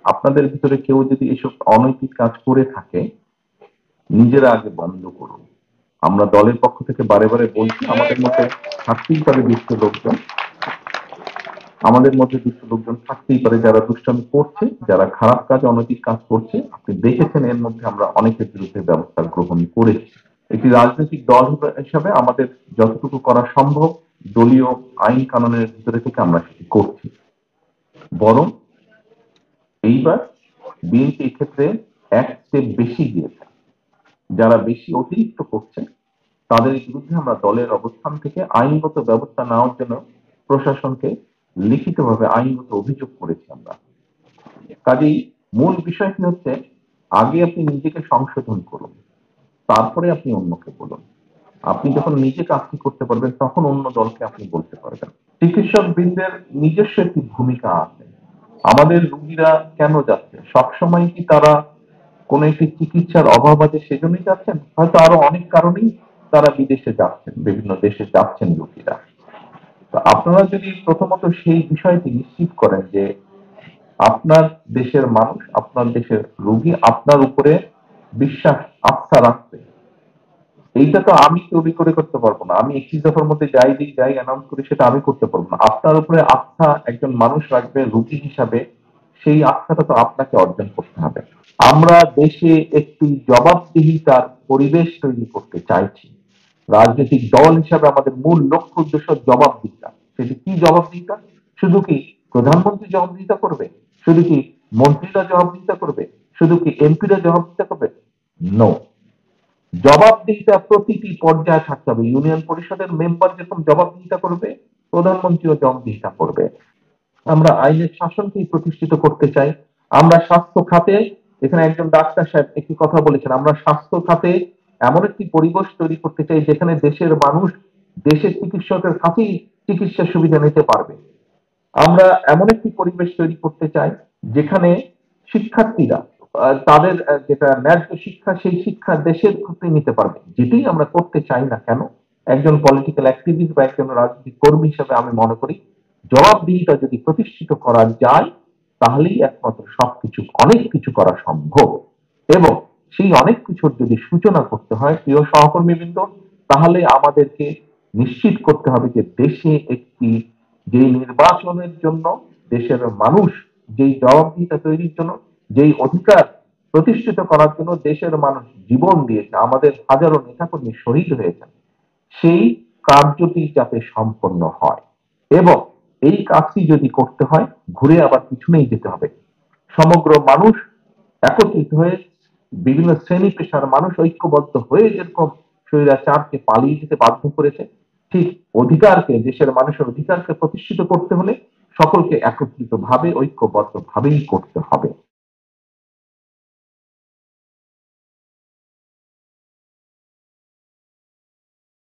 আপনাদের ভিতরে কেউ যদি এসব অনৈতিক কাজ করে থাকে, নিজেরা আগে বন্ধ করুন। আমরা দলের পক্ষ থেকে বারে বারে বলছি, আমাদের মধ্যে থাকতেই পারে দুষ্ট লোকজন, আমাদের মধ্যে দুষ্ট লোকজন থাকতেই পারে যারা দুষ্টামি করছে, যারা খারাপ কাজ অনৈতিক কাজ করছে। আপনি দেখেছেন এর মধ্যে আমরা অনেকের বিরুদ্ধে ব্যবস্থা গ্রহণ করেছি। একটি রাজনৈতিক দল হিসাবে আমাদের যতটুকু করা সম্ভব দলীয় আইন কানুনের ভিতরে থেকে আমরা সেটি করছি। বরং এইবার বিএনপি ক্ষেত্রে এক স্টেপ বেশি গিয়েছে। যারা বেশি অতিরিক্ত করছে তাদের বিরুদ্ধে আমরা দলের অবস্থান থেকে আইনগত ব্যবস্থা নেওয়ার জন্য প্রশাসনকে লিখিতভাবে আইনগত অভিযোগ করেছি আমরা। কাজেই মূল বিষয়টি হচ্ছে, আগে আপনি নিজেকে সংশোধন করুন, তারপরে আপনি অন্যকে বলুন। আপনি যখন নিজে কাজটি করতে পারবেন তখন অন্য দলকে আপনি বলতে পারবেন। চিকিৎসক বৃন্দের নিজস্ব একটি ভূমিকা আছে। আমাদের রুগীরা কেন যাচ্ছে? সবসময় কি তারা কোনো একটি চিকিৎসার অভাব আছে সেজন্যই যাচ্ছেন? হয়তো আরো অনেক কারণেই তারা বিদেশে যাচ্ছেন, বিভিন্ন দেশে যাচ্ছেন রুগীরা। তো আপনারা যদি প্রথমত সেই বিষয়টি নিশ্চিত করেন যে আপনার দেশের মানুষ, আপনার দেশের রোগী আপনার উপরে বিশ্বাস, আস্থা রাখবে। এইটা তো আমি তৈরি করে করতে পারবো না। আমি একটি দফার মধ্যে যাই দিই, যাই অ্যানাউন্স করি, সেটা আমি করতে পারবো না। আপনার উপরে আস্থা একজন মানুষ রাখবে রোগী হিসাবে, সেই আস্থাটা তো আপনাকে অর্জন করতে হবে। আমরা দেশে একটি জবাবদিহিতার পরিবেশ তৈরি করতে চাইছি। রাজনৈতিক দল হিসাবে আমাদের মূল লক্ষ্য উদ্দেশ্য জবাবদিহিতা। সেটি কি জবাবদিহিতা? শুধু কি প্রধানমন্ত্রী জবাবদিহিতা করবে? শুধু কি মন্ত্রীরা জবাবদিহিতা করবে? শুধু কি এমপিরা জবাবদিহিতা করবে? নো। জবাবদিহিতা প্রতিটি পর্যায়ে থাকতে হবে। ইউনিয়ন পরিষদের মেম্বার যখন জবাবদিহিতা করবে, প্রধানমন্ত্রীও জবাবদিহিতা করবে। আমরা আইনের শাসনকেই প্রতিষ্ঠিত করতে চাই। আমরা স্বাস্থ্য খাতে, এখানে একজন ডাক্তার সাহেব একটি কথা বলেছেন, আমরা স্বাস্থ্য খাতে এমন একটি পরিবেশ তৈরি করতে চাই যেখানে দেশের মানুষ দেশের চিকিৎসকের কাছেই চিকিৎসা সুবিধা নিতে পারবে। আমরা এমন একটি পরিবেশ তৈরি করতে চাই যেখানে শিক্ষার্থীরা তাদের যেটা ন্যায্য শিক্ষা, সেই শিক্ষা দেশের ক্ষেত্রে নিতে পারবে। যেটাই আমরা করতে চাই না কেন, একজন পলিটিক্যাল অ্যাক্টিভিস্ট বা একজন রাজনৈতিক কর্মী হিসেবে আমি মনে করি জবাবদিহিতা যদি প্রতিষ্ঠিত করা যায় তাহলেই একমাত্র সবকিছু, অনেক কিছু করা সম্ভব। এবং সেই অনেক কিছুর যদি সূচনা করতে হয় প্রিয় সহকর্মীবৃন্দ, তাহলে আমাদেরকে নিশ্চিত করতে হবে যে দেশে একটি, যে নির্বাচনের জন্য দেশের মানুষ, যেই জবাবদিহিতা তৈরির জন্য, যেই অধিকার প্রতিষ্ঠিত করার জন্য দেশের মানুষ জীবন দিয়েছে, আমাদের হাজারো নেতাকর্মী শহীদ হয়েছেন, সেই কার্যটি যাতে সম্পন্ন হয়। এবং এই কাজটি যদি করতে হয় ঘুরে আবার পিছনেই যেতে হবে। সমগ্র মানুষ একত্রিত হয়ে, বিভিন্ন শ্রেণী পেশার মানুষ ঐক্যবদ্ধ হয়ে যেরকম স্বৈরাচারকে পালিয়ে যেতে বাধ্য করেছে, ঠিক অধিকারকে, দেশের মানুষের অধিকারকে প্রতিষ্ঠিত করতে হলে সকলকে একত্রিত ভাবে ঐক্যবদ্ধ ভাবেই করতে হবে।